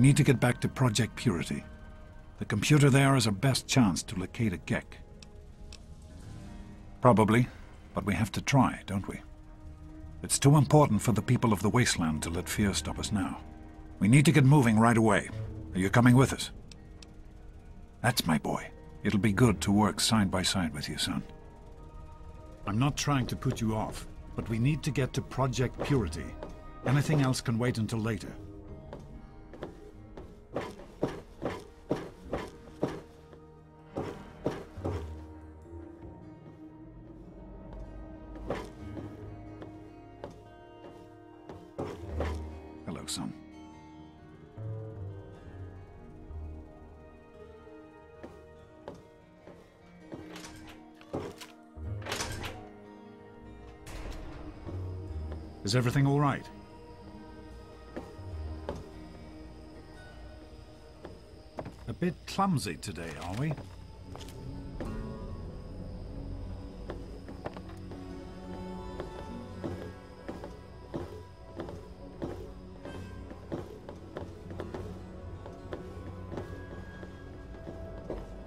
need to get back to Project Purity. The computer there is our best chance to locate a G.E.C. Probably, but we have to try, don't we? It's too important for the people of the wasteland to let fear stop us now. We need to get moving right away. Are you coming with us? That's my boy. It'll be good to work side by side with you, son. I'm not trying to put you off, but we need to get to Project Purity. Anything else can wait until later. Hello, son. Is everything all right? A bit clumsy today, are we?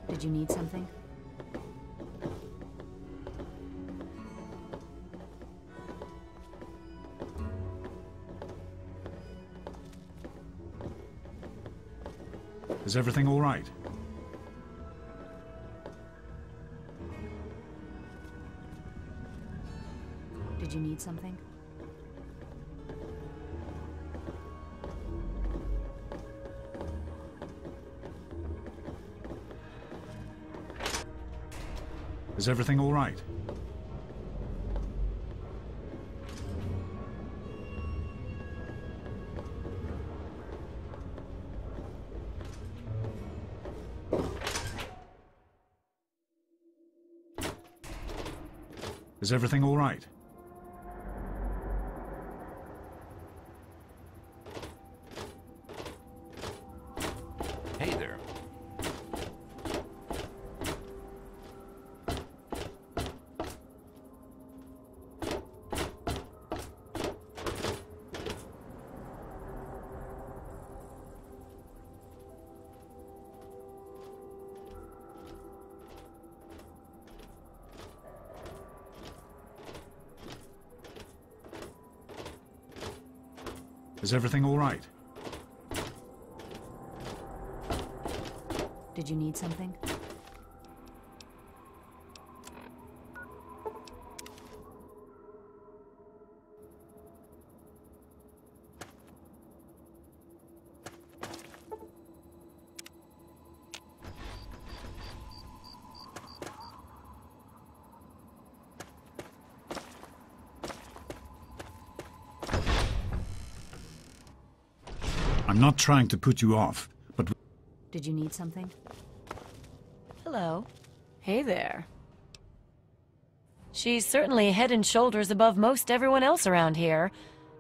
Did you need something? Is everything all right? Did you need something? Is everything all right? Is everything all right? Hey there. Is everything all right? Did you need something? I'm not trying to put you off, but... Did you need something? Hello. Hey there. She's certainly head and shoulders above most everyone else around here,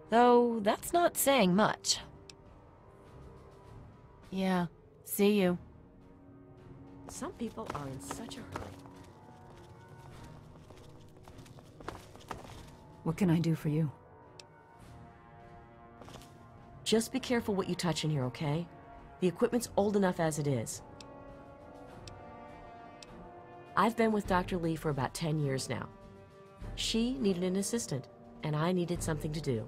though that's not saying much. Yeah, see you. Some people are in such a hurry. What can I do for you? Just be careful what you touch in here, okay? The equipment's old enough as it is. I've been with Dr. Lee for about 10 years now. She needed an assistant, and I needed something to do.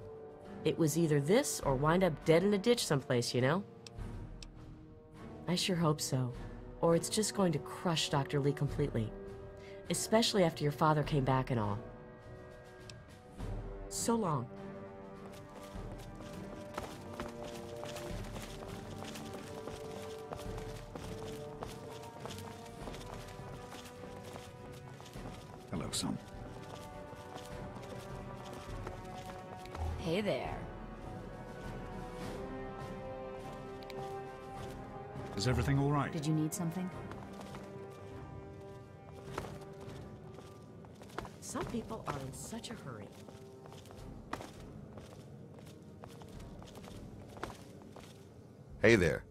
It was either this or wind up dead in a ditch someplace, you know? I sure hope so. Or it's just going to crush Dr. Lee completely. Especially after your father came back and all. So long. Hello, son. Hey there. Is everything all right? Did you need something? Some people are in such a hurry. Hey there.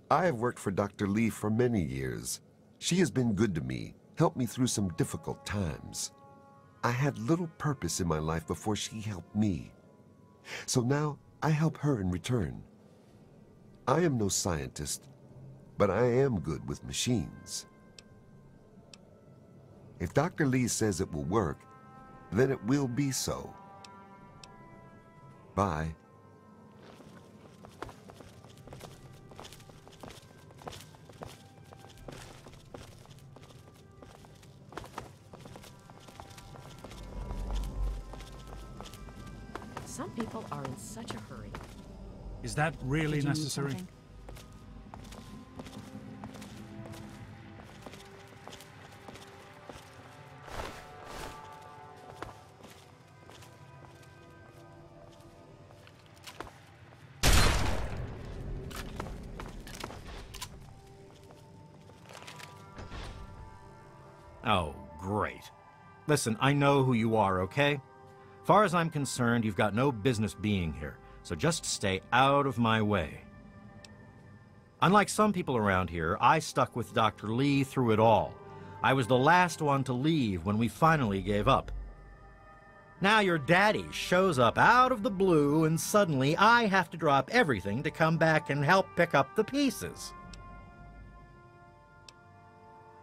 I have worked for Dr. Lee for many years. She has been good to me, helped me through some difficult times. I had little purpose in my life before she helped me. So now I help her in return. I am no scientist, but I am good with machines. If Dr. Lee says it will work, then it will be so. Bye. Some people are in such a hurry. Is that really Did you need necessary? something? Oh, great. Listen, I know who you are, okay? Far as I'm concerned, you've got no business being here, so just stay out of my way. Unlike some people around here, I stuck with Dr. Lee through it all. I was the last one to leave when we finally gave up. Now your daddy shows up out of the blue, and suddenly I have to drop everything to come back and help pick up the pieces.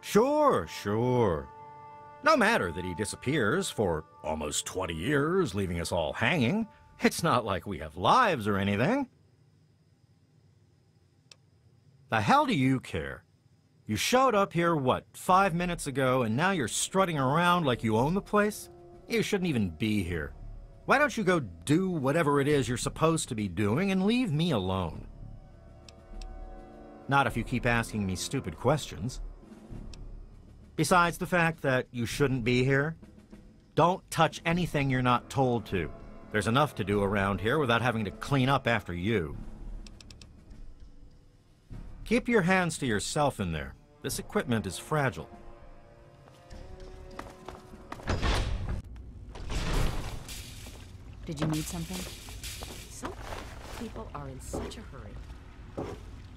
Sure. No matter that he disappears for almost 20 years, leaving us all hanging. It's not like we have lives or anything. The hell do you care? You showed up here, what, 5 minutes ago, and now you're strutting around like you own the place? You shouldn't even be here. Why don't you go do whatever it is you're supposed to be doing and leave me alone? Not if you keep asking me stupid questions. Besides the fact that you shouldn't be here, don't touch anything you're not told to. There's enough to do around here without having to clean up after you. Keep your hands to yourself in there. This equipment is fragile. Did you need something? Some people are in such a hurry.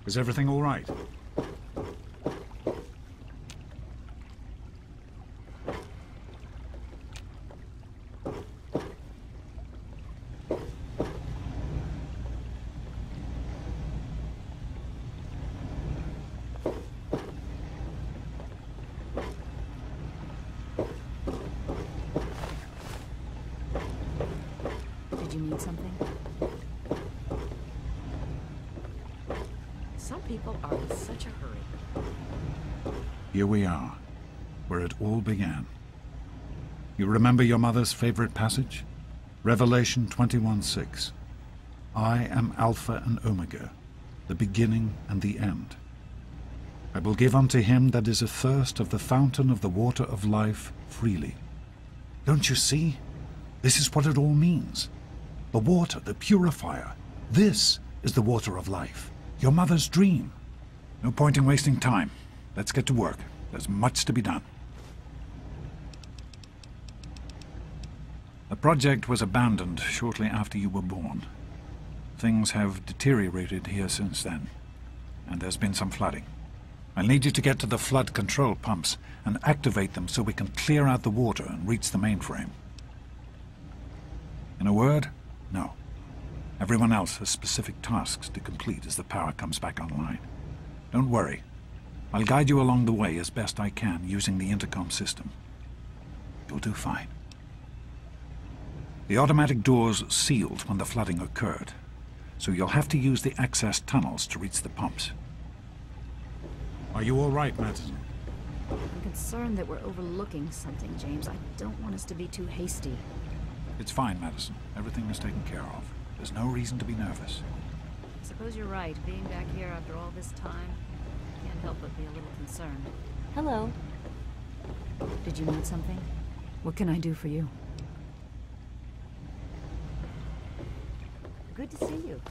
Is everything all right? Did you need something? Some people are in such a hurry. Here we are, where it all began. You remember your mother's favorite passage? Revelation 21:6. I am Alpha and Omega, the beginning and the end. I will give unto him that is athirst of the fountain of the water of life freely. Don't you see? This is what it all means. The water, the purifier. This is the water of life. Your mother's dream. No point in wasting time. Let's get to work. There's much to be done. The project was abandoned shortly after you were born. Things have deteriorated here since then, and there's been some flooding. I'll need you to get to the flood control pumps and activate them so we can clear out the water and reach the mainframe. In a word, no. Everyone else has specific tasks to complete as the power comes back online. Don't worry. I'll guide you along the way as best I can using the intercom system. You'll do fine. The automatic doors sealed when the flooding occurred, so you'll have to use the access tunnels to reach the pumps. Are you all right, Madison? I'm concerned that we're overlooking something, James. I don't want us to be too hasty. It's fine, Madison. Everything is taken care of. There's no reason to be nervous. I suppose you're right. Being back here after all this time, I can't help but be a little concerned. Hello. Did you need something? What can I do for you? Good to see you.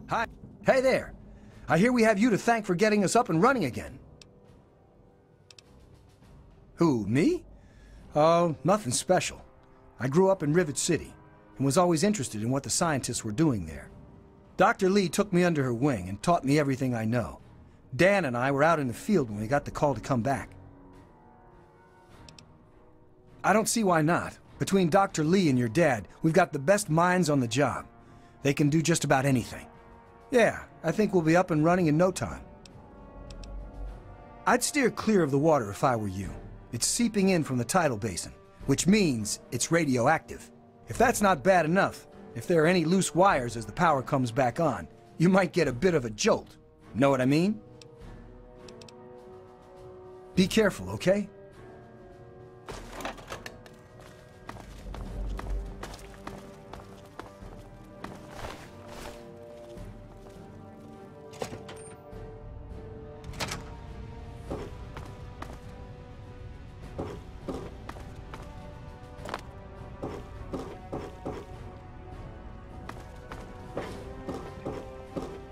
Hi. Hey there. I hear we have you to thank for getting us up and running again. Who, me? Oh, nothing special. I grew up in Rivet City and was always interested in what the scientists were doing there. Dr. Lee took me under her wing and taught me everything I know. Dan and I were out in the field when we got the call to come back. I don't see why not. Between Dr. Lee and your dad, we've got the best minds on the job. They can do just about anything. Yeah, I think we'll be up and running in no time. I'd steer clear of the water if I were you. It's seeping in from the tidal basin, which means it's radioactive. If that's not bad enough, if there are any loose wires as the power comes back on, you might get a bit of a jolt. Know what I mean? Be careful, okay?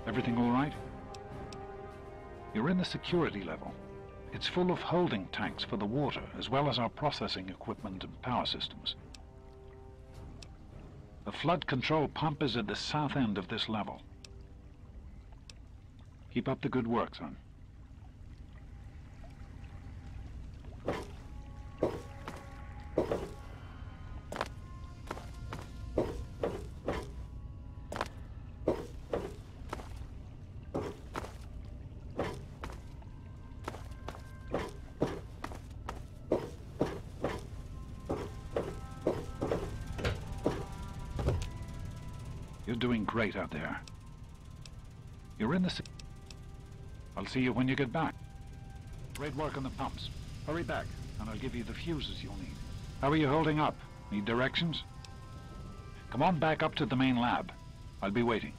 Everything all right? You're in the security level. It's full of holding tanks for the water, as well as our processing equipment and power systems. The flood control pump is at the south end of this level. Keep up the good work, son. You're doing great out there. You're in the... I'll see you when you get back. Great work on the pumps. Hurry back, and I'll give you the fuses you'll need. How are you holding up? Need directions? Come on back up to the main lab. I'll be waiting.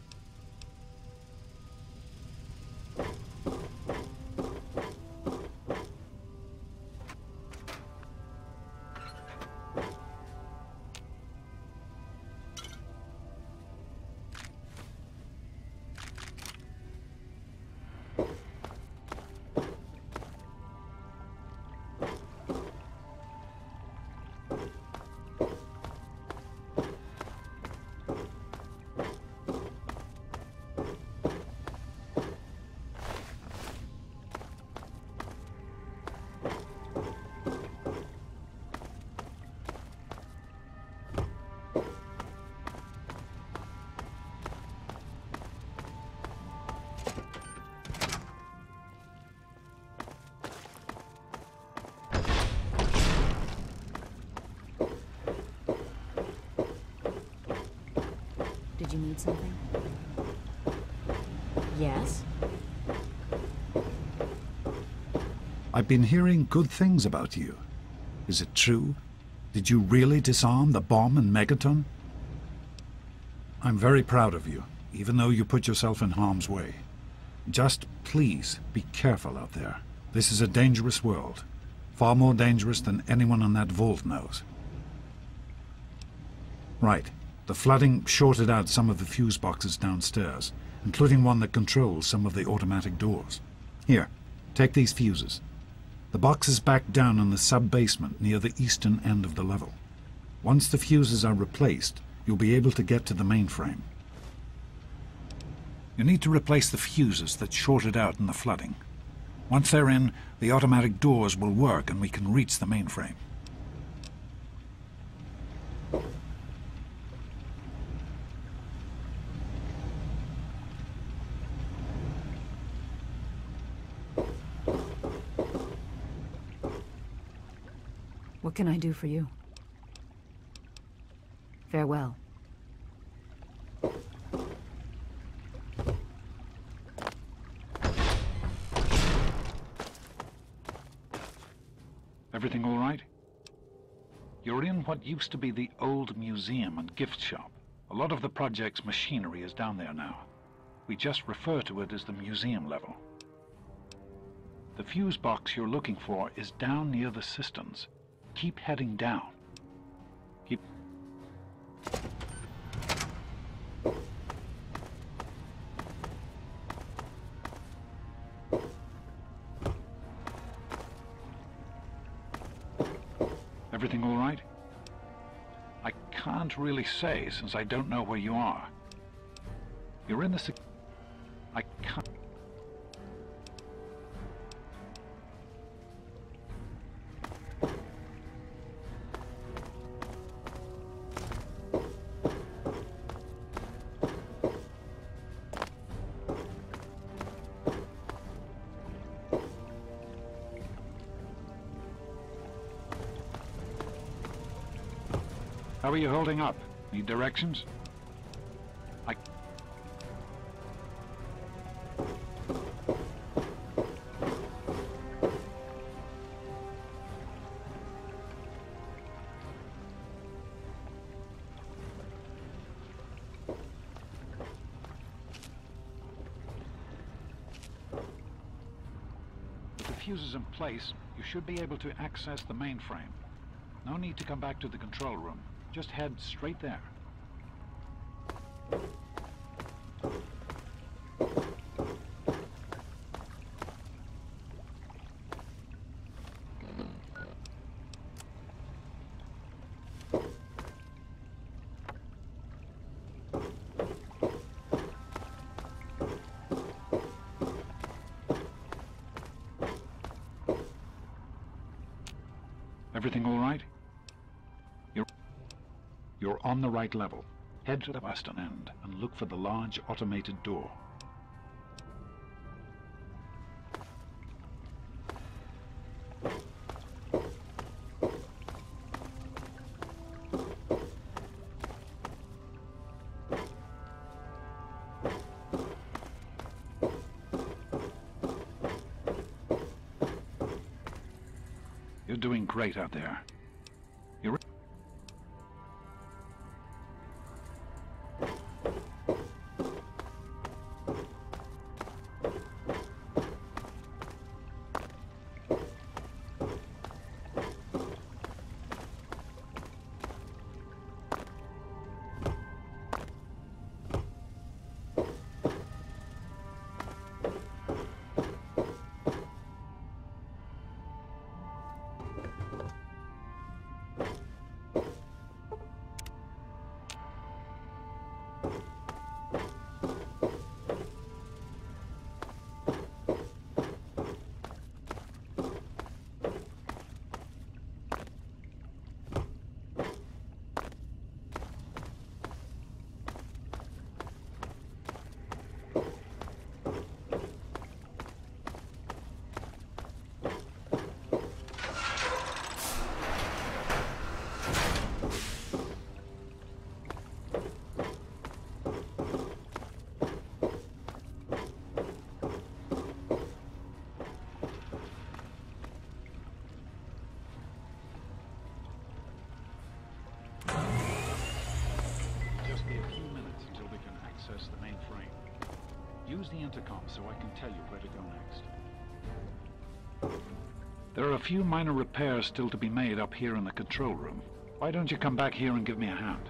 Did you need something? Yes? I've been hearing good things about you. Is it true? Did you really disarm the bomb and megaton? I'm very proud of you, even though you put yourself in harm's way. Just please be careful out there. This is a dangerous world. Far more dangerous than anyone in that vault knows. Right. The flooding shorted out some of the fuse boxes downstairs, including one that controls some of the automatic doors. Here, take these fuses. The box is back down in the sub-basement near the eastern end of the level. Once the fuses are replaced, you'll be able to get to the mainframe. You need to replace the fuses that shorted out in the flooding. Once they're in, the automatic doors will work and we can reach the mainframe. What can I do for you? Farewell. Everything all right? You're in what used to be the old museum and gift shop. A lot of the project's machinery is down there now. We just refer to it as the museum level. The fuse box you're looking for is down near the cisterns. Keep heading down. Keep... Everything all right? I can't really say since I don't know where you are. You're in the... I can't... How are you holding up? Need directions? With the fuses in place, you should be able to access the mainframe. No need to come back to the control room. Just head straight there. Everything all right? You're on the right level. Head to the western end and look for the large automated door. You're doing great out there. You're... The mainframe. Use the intercom so I can tell you where to go next. There are a few minor repairs still to be made up here in the control room. Why don't you come back here and give me a hand?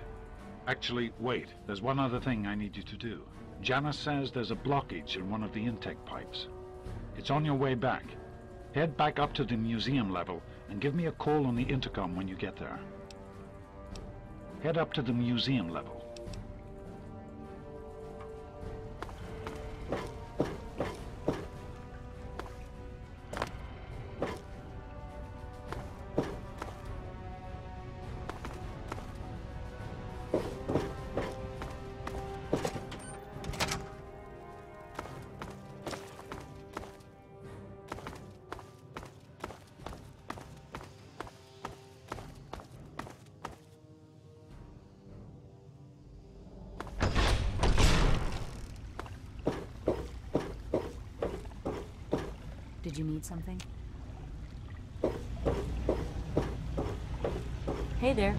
Actually, wait. There's one other thing I need you to do. Janice says there's a blockage in one of the intake pipes. It's on your way back. Head back up to the museum level and give me a call on the intercom when you get there. Head up to the museum level. Did you need something? Hey there.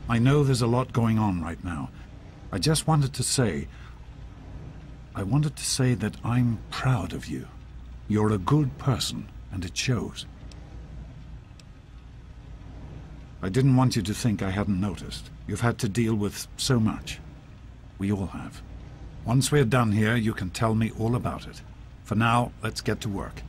I know there's a lot going on right now. I just wanted to say... I wanted to say that I'm proud of you. You're a good person, and it shows. I didn't want you to think I hadn't noticed. You've had to deal with so much. We all have. Once we're done here, you can tell me all about it. For now, let's get to work.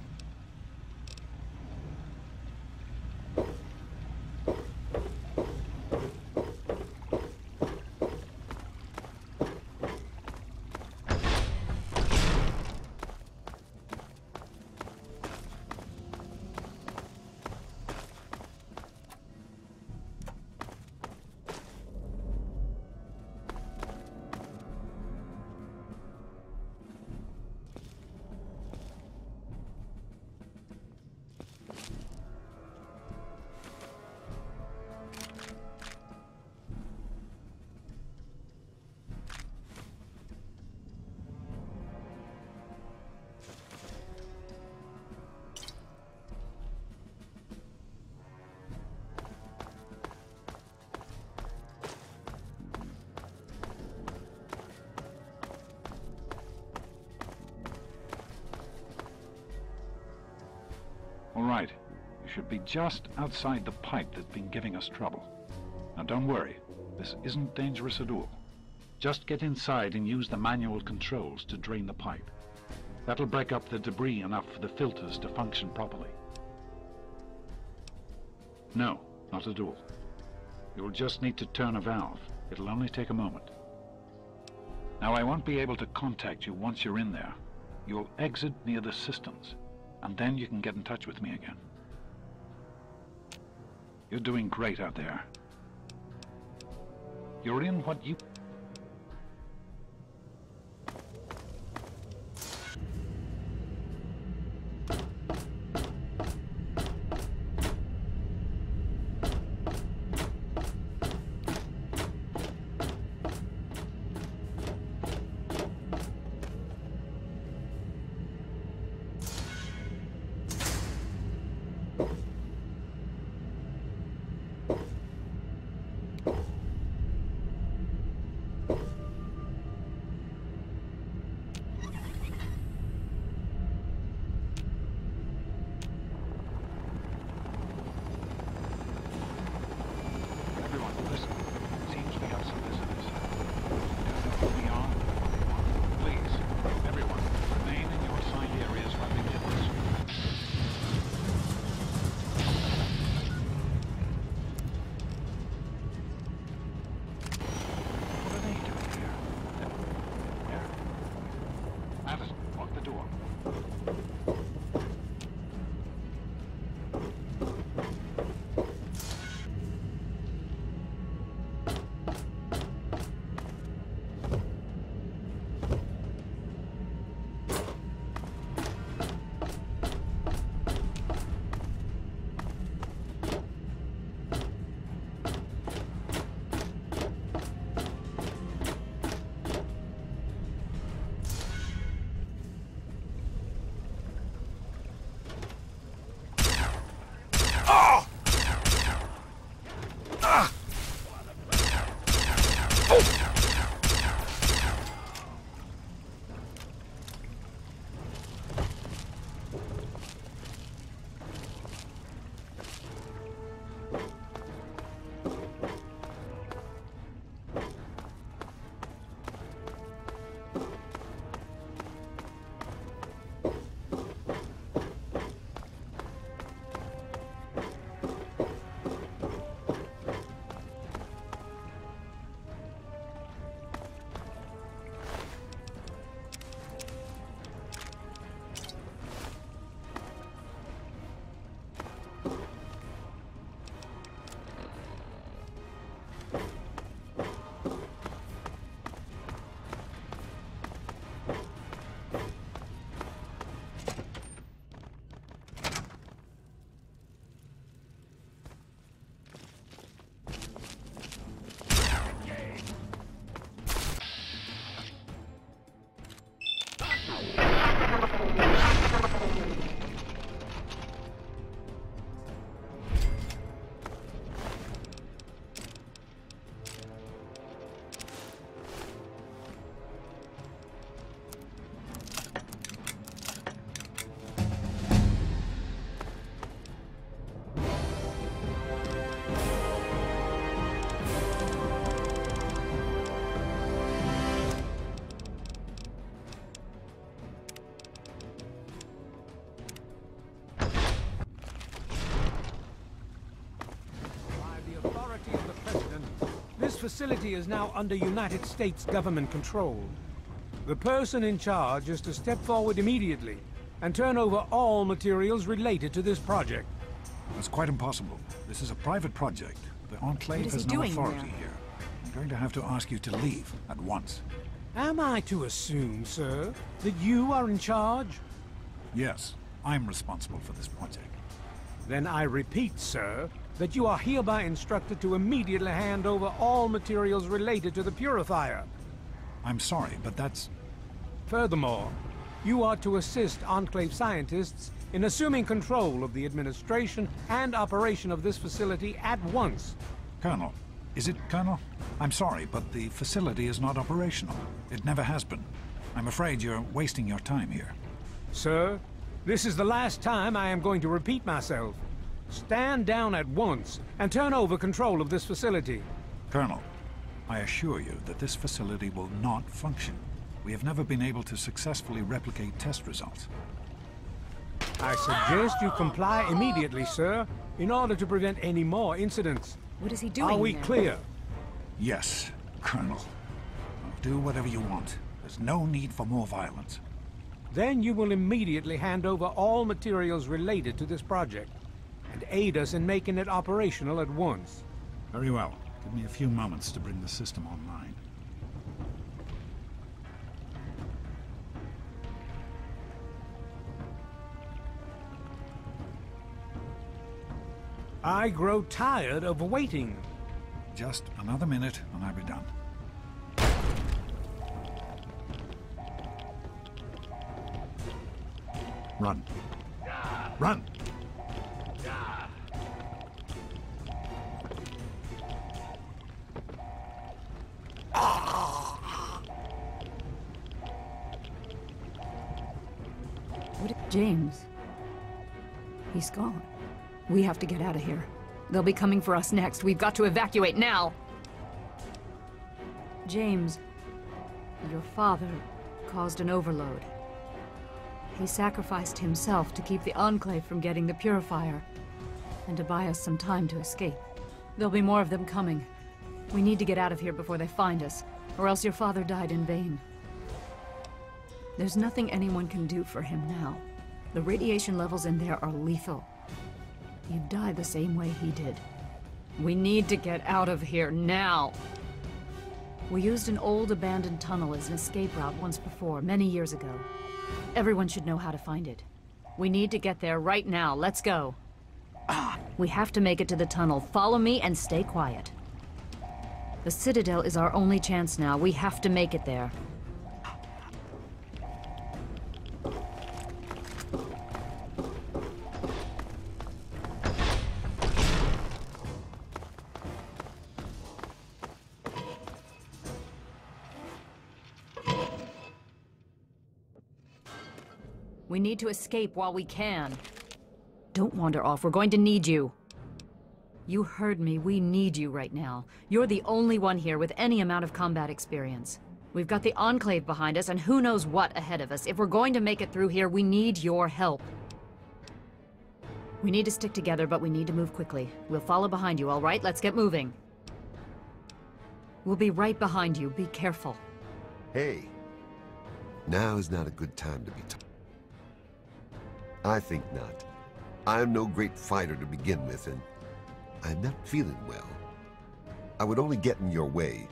should be just outside the pipe that's been giving us trouble. Now don't worry, this isn't dangerous at all. Just get inside and use the manual controls to drain the pipe. That'll break up the debris enough for the filters to function properly. No, not at all. You'll just need to turn a valve. It'll only take a moment. Now, I won't be able to contact you once you're in there. You'll exit near the cisterns, and then you can get in touch with me again. You're doing great out there. You're in what you... This facility is now under United States government control. The person in charge is to step forward immediately and turn over all materials related to this project. That's quite impossible. This is a private project. The Enclave What is he has no doing authority there? here. I'm going to have to ask you to leave at once. Am I to assume, sir, that you are in charge? Yes, I'm responsible for this project. Then I repeat, sir, that you are hereby instructed to immediately hand over all materials related to the purifier. I'm sorry, but that's... Furthermore, you are to assist Enclave scientists in assuming control of the administration and operation of this facility at once. Colonel. Is it Colonel? I'm sorry, but the facility is not operational. It never has been. I'm afraid you're wasting your time here. Sir, this is the last time I am going to repeat myself. Stand down at once and turn over control of this facility. Colonel, I assure you that this facility will not function. We have never been able to successfully replicate test results. I suggest you comply immediately, sir, in order to prevent any more incidents. What is he doing Are we there? clear? Yes, Colonel. I'll do whatever you want. There's no need for more violence. Then you will immediately hand over all materials related to this project and aid us in making it operational at once. Very well. Give me a few moments to bring the system online. I grow tired of waiting. Just another minute and I'll be done. Run. Run! James. He's gone. We have to get out of here. They'll be coming for us next. We've got to evacuate now! James, your father caused an overload. He sacrificed himself to keep the Enclave from getting the Purifier, and to buy us some time to escape. There'll be more of them coming. We need to get out of here before they find us, or else your father died in vain. There's nothing anyone can do for him now. The radiation levels in there are lethal. You'd die the same way he did. We need to get out of here now! We used an old abandoned tunnel as an escape route once before, many years ago. Everyone should know how to find it. We need to get there right now. Let's go. We have to make it to the tunnel. Follow me and stay quiet. The Citadel is our only chance now. We have to make it there. We need to escape while we can. Don't wander off. We're going to need you. You heard me. We need you right now. You're the only one here with any amount of combat experience. We've got the Enclave behind us and who knows what ahead of us. If we're going to make it through here, we need your help. We need to stick together, but we need to move quickly. We'll follow behind you, all right? Let's get moving. We'll be right behind you. Be careful. Hey, now is not a good time to be talking. I think not. I'm no great fighter to begin with, and I'm not feeling well. I would only get in your way.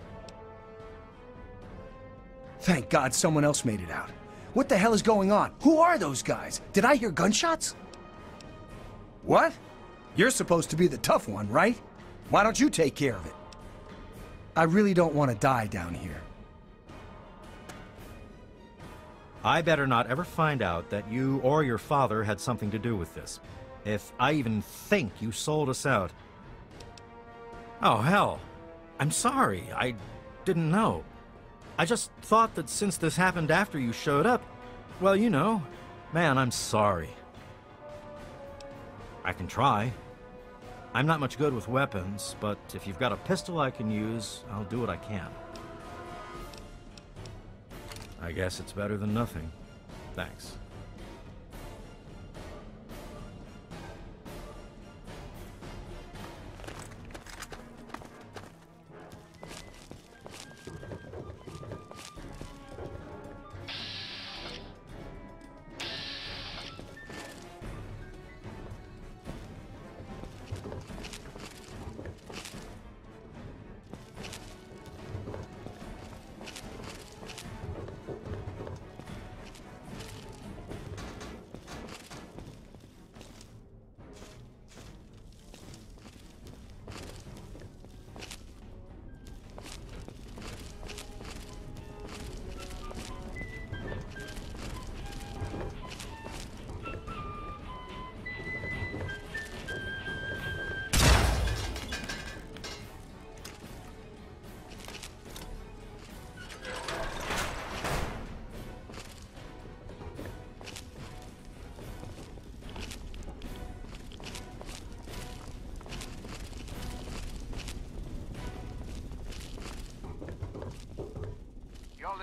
Thank God someone else made it out. What the hell is going on? Who are those guys? Did I hear gunshots? What? You're supposed to be the tough one, right? Why don't you take care of it? I really don't want to die down here. I better not ever find out that you or your father had something to do with this. If I even think you sold us out. Oh, hell. I'm sorry. I didn't know. I just thought that since this happened after you showed up, well, you know, man, I'm sorry. I can try. I'm not much good with weapons, but if you've got a pistol I can use, I'll do what I can. I guess it's better than nothing. Thanks.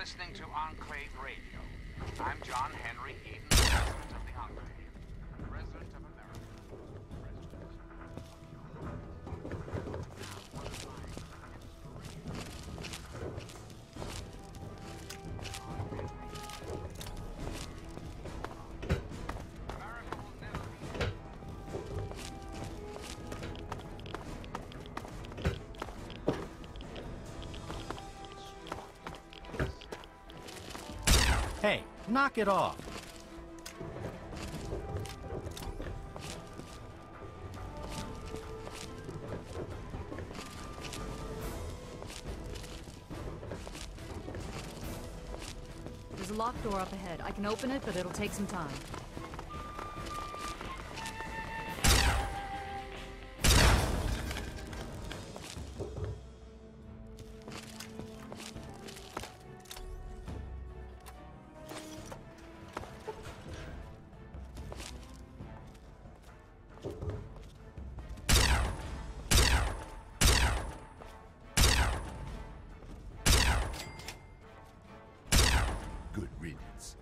listening to Enclave Radio. I'm John Henry Eden, President of the Enclave. President of America. Hey, knock it off. There's a locked door up ahead. I can open it, but it'll take some time. Good riddance.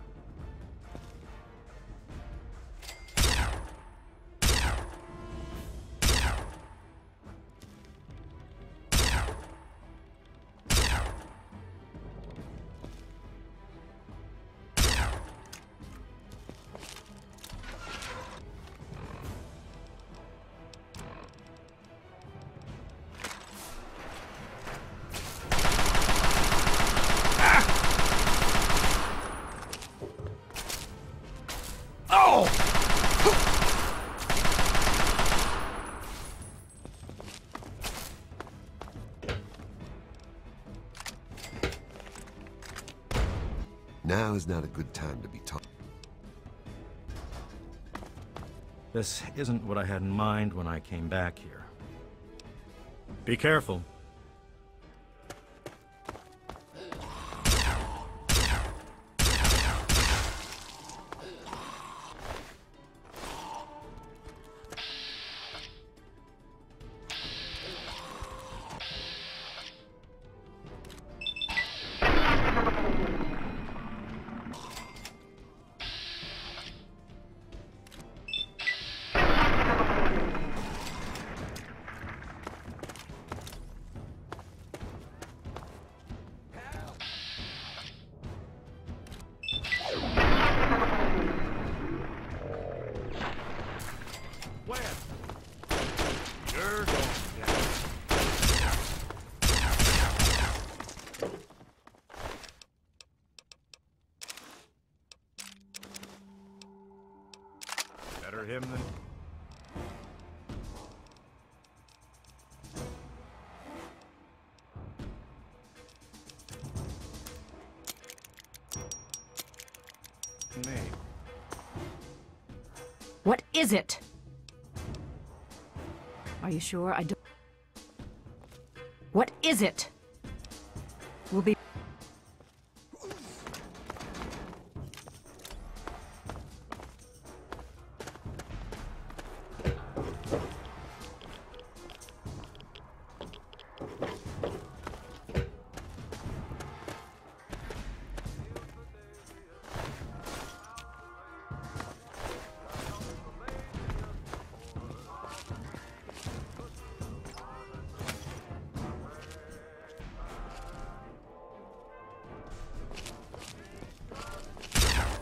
Now is not a good time to be talking. This isn't what I had in mind when I came back here. Be careful. Better him than... me. What is it? Are you sure? I don't... What is it? We'll be...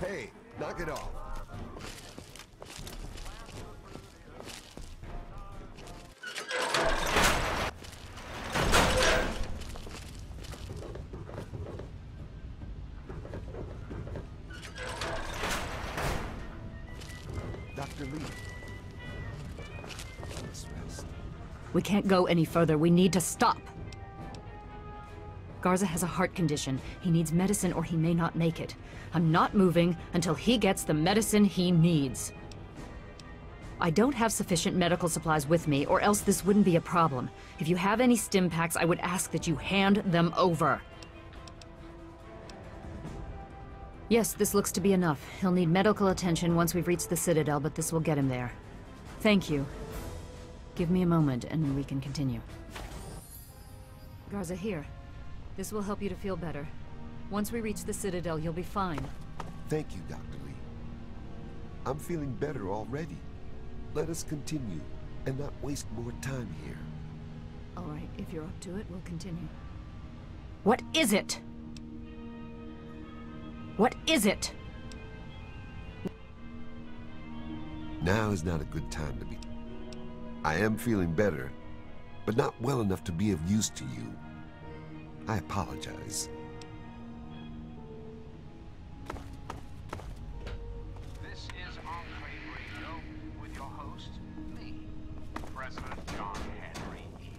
Hey, knock it off. Dr. Lee. Let's rest. We can't go any further. We need to stop. Garza has a heart condition. He needs medicine or he may not make it. I'm not moving until he gets the medicine he needs. I don't have sufficient medical supplies with me, or else this wouldn't be a problem. If you have any stim packs, I would ask that you hand them over. Yes, this looks to be enough. He'll need medical attention once we've reached the Citadel, but this will get him there. Thank you. Give me a moment and we can continue. Garza, here. This will help you to feel better. Once we reach the Citadel, you'll be fine. Thank you, Dr. Lee. I'm feeling better already. Let us continue and not waste more time here. All right, if you're up to it, we'll continue. What is it? What is it? Now is not a good time to be. I am feeling better, but not well enough to be of use to you. I apologize. This is Enclave Radio with your host, me, President John Henry Eden.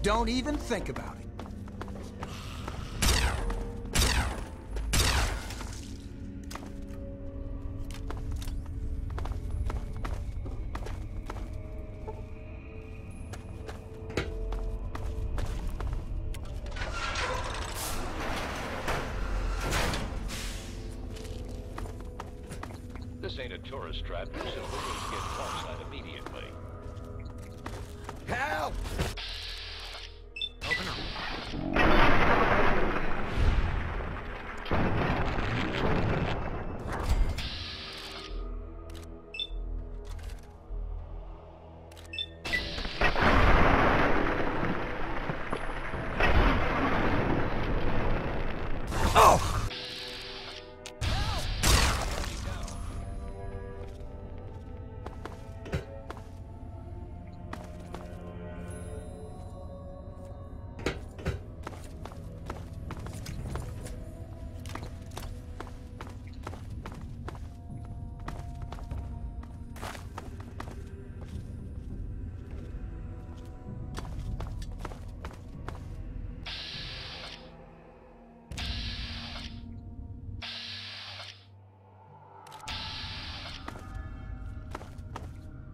Don't even think about it. This ain't a tourist trap. You simply need to get topside immediately. Help! Open up.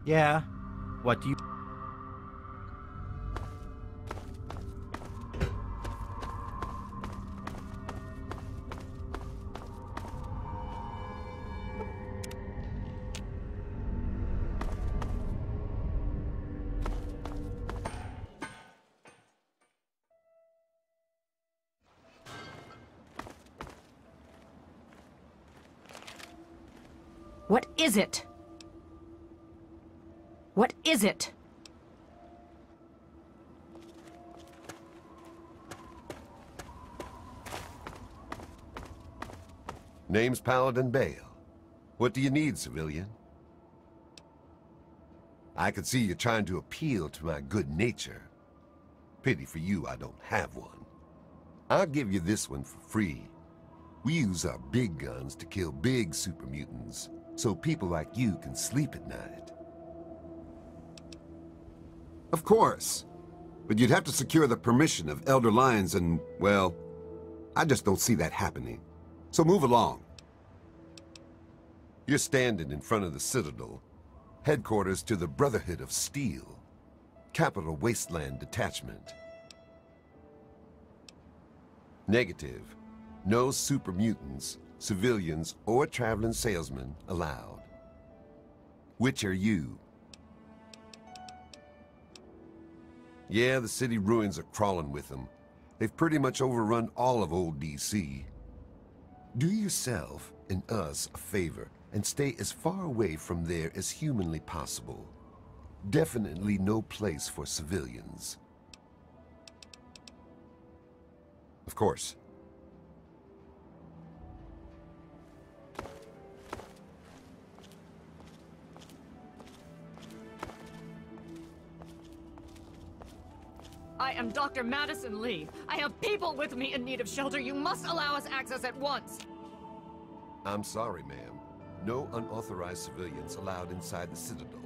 Yeah? What do you... What is it? What is it? Name's Paladin Bale. What do you need, civilian? I could see you trying to appeal to my good nature. Pity for you I don't have one. I'll give you this one for free. We use our big guns to kill big super mutants, so people like you can sleep at night. Of course. But you'd have to secure the permission of Elder Lyons and, well, I just don't see that happening. So move along. You're standing in front of the Citadel, headquarters to the Brotherhood of Steel, Capital Wasteland Detachment. Negative. No super mutants, civilians, or traveling salesmen allowed. Which are you? Yeah, the city ruins are crawling with them. They've pretty much overrun all of old D.C. Do yourself and us a favor and stay as far away from there as humanly possible. Definitely no place for civilians. Of course. I am Dr. Madison Lee. I have people with me in need of shelter. You must allow us access at once. I'm sorry, ma'am. No unauthorized civilians allowed inside the Citadel.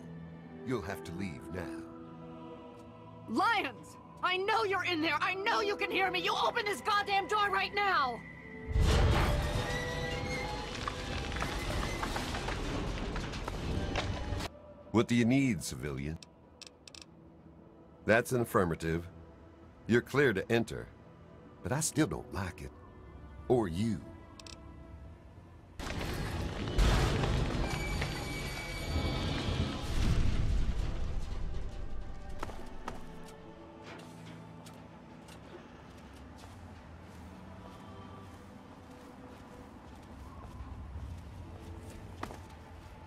You'll have to leave now. Lyons! I know you're in there! I know you can hear me! You open this goddamn door right now! What do you need, civilian? That's an affirmative. You're clear to enter, but I still don't like it. Or you.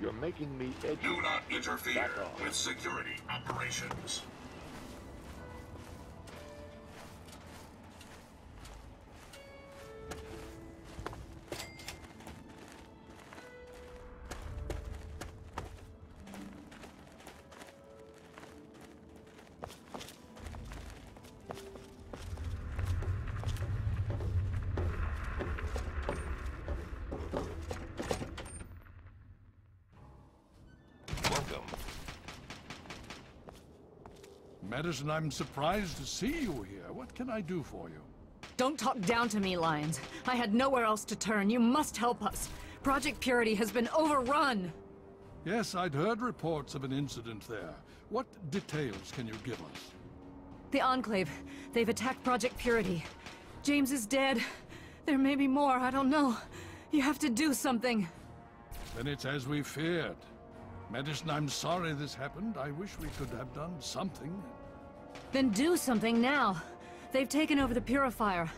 You're making me edgy. Do not interfere Back off. with security operations. Madison, I'm surprised to see you here. What can I do for you? Don't talk down to me, Lyons. I had nowhere else to turn. You must help us. Project Purity has been overrun. Yes, I'd heard reports of an incident there. What details can you give us? The Enclave. They've attacked Project Purity. James is dead. There may be more, I don't know. You have to do something. Then it's as we feared. Madison, I'm sorry this happened. I wish we could have done something. Then do something now. They've taken over the Purifier.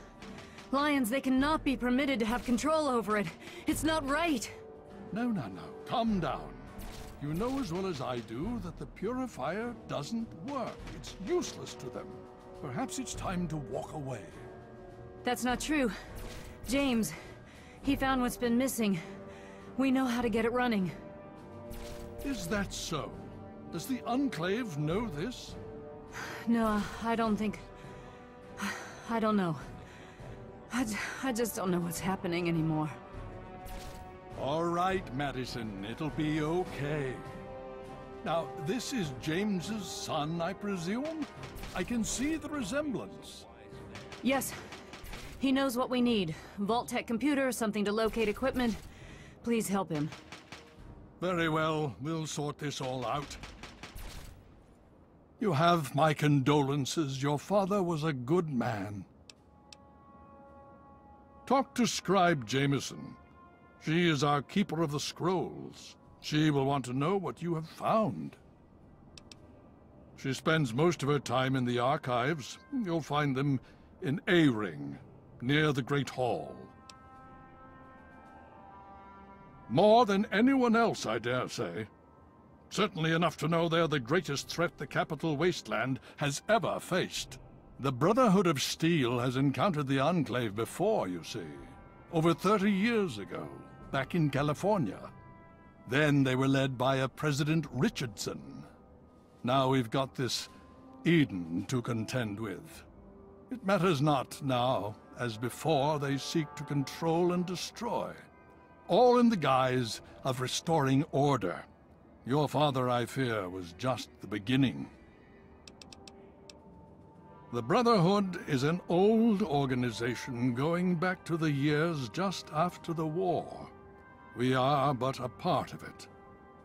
Lyons, they cannot be permitted to have control over it. It's not right. No. Calm down. You know as well as I do that the Purifier doesn't work. It's useless to them. Perhaps it's time to walk away. That's not true. James, he found what's been missing. We know how to get it running. Is that so? Does the Enclave know this? No, I don't think... I don't know. I just don't know what's happening anymore. All right, Madison, it'll be okay. Now, this is James's son, I presume? I can see the resemblance. Yes. He knows what we need. Vault-Tec computer, something to locate equipment. Please help him. Very well, we'll sort this all out. You have my condolences. Your father was a good man. Talk to Scribe Jameson. She is our keeper of the scrolls. She will want to know what you have found. She spends most of her time in the archives. You'll find them in A-Ring, near the Great Hall. More than anyone else, I dare say. Certainly enough to know they're the greatest threat the capital wasteland has ever faced. The Brotherhood of Steel has encountered the Enclave before, you see. Over 30 years ago, back in California. Then they were led by a President Richardson. Now we've got this Eden to contend with. It matters not now. As before, they seek to control and destroy. All in the guise of restoring order. Your father, I fear, was just the beginning. The Brotherhood is an old organization going back to the years just after the war. We are but a part of it.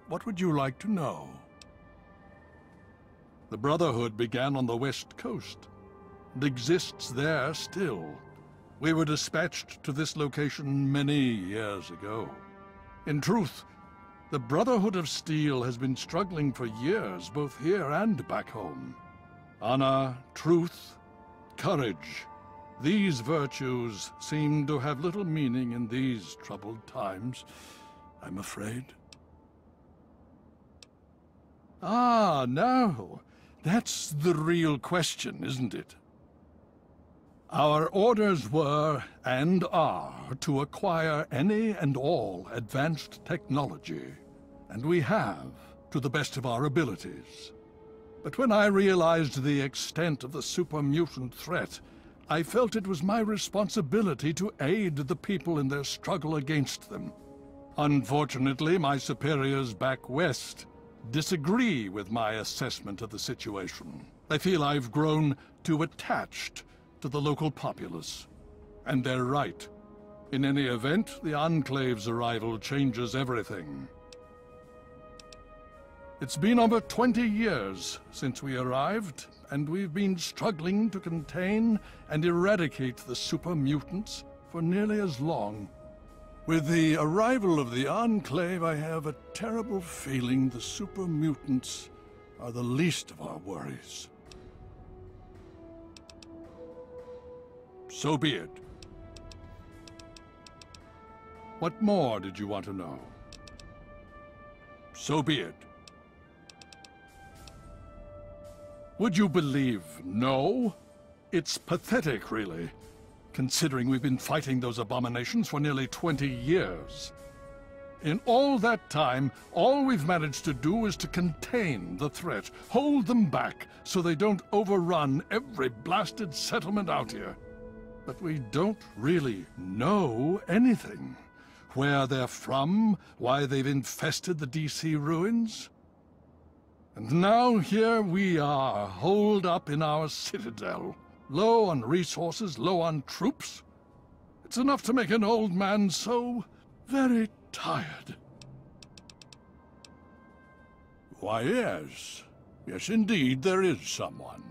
What would you like to know? The Brotherhood began on the West Coast. It exists there still. We were dispatched to this location many years ago. In truth, the Brotherhood of Steel has been struggling for years, both here and back home. Honor, truth, courage. These virtues seem to have little meaning in these troubled times, I'm afraid. Ah, now, that's the real question, isn't it? Our orders were, and are, to acquire any and all advanced technology, and we have, to the best of our abilities. But when I realized the extent of the super-mutant threat, I felt it was my responsibility to aid the people in their struggle against them. Unfortunately, my superiors back west disagree with my assessment of the situation. They feel I've grown too attached to the local populace. And they're right. In any event, the Enclave's arrival changes everything. It's been over 20 years since we arrived, and we've been struggling to contain and eradicate the super mutants for nearly as long. With the arrival of the Enclave, I have a terrible feeling the super mutants are the least of our worries. So be it. What more did you want to know? So be it. Would you believe no? It's pathetic, really, considering we've been fighting those abominations for nearly 20 years. In all that time, all we've managed to do is to contain the threat, hold them back so they don't overrun every blasted settlement out here. But we don't really know anything. Where they're from, why they've infested the DC ruins. And now here we are, holed up in our citadel. Low on resources, low on troops. It's enough to make an old man so very tired. Why, yes. Yes, indeed, there is someone.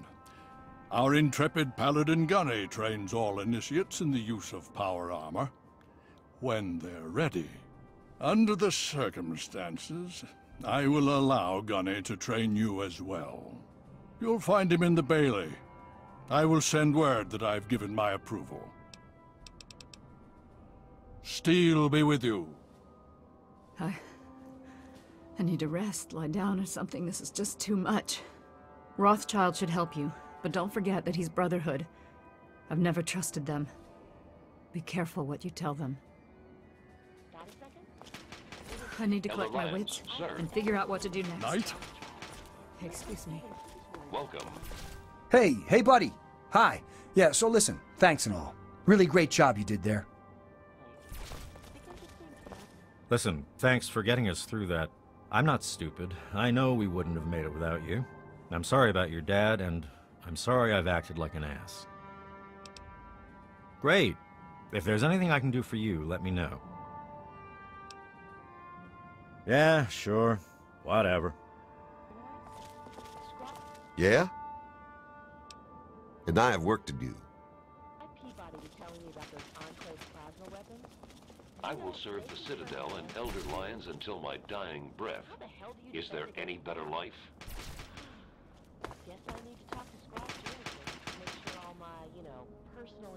Our intrepid Paladin Gunny trains all initiates in the use of power armor. When they're ready. Under the circumstances, I will allow Gunny to train you as well. You'll find him in the Bailey. I will send word that I've given my approval. Steel be with you. I need to rest, lie down or something. This is just too much. Rothschild should help you, but don't forget that he's Brotherhood. I've never trusted them. Be careful what you tell them. I need to collect my wits and figure out what to do next. Knight? Excuse me. Welcome. Hey, buddy. Hi. Yeah, so listen, thanks and all. Really great job you did there. Listen, thanks for getting us through that. I'm not stupid. I know we wouldn't have made it without you. I'm sorry about your dad, and I'm sorry I've acted like an ass. Great. If there's anything I can do for you, let me know. Yeah, sure. Whatever. Yeah? And I have work to do. Peabody was telling me about those Enclave plasma weapons. I will serve the Citadel and Elder Lions until my dying breath. Is there any better life? Guess I need to talk to Squad Junior to make sure all my, personal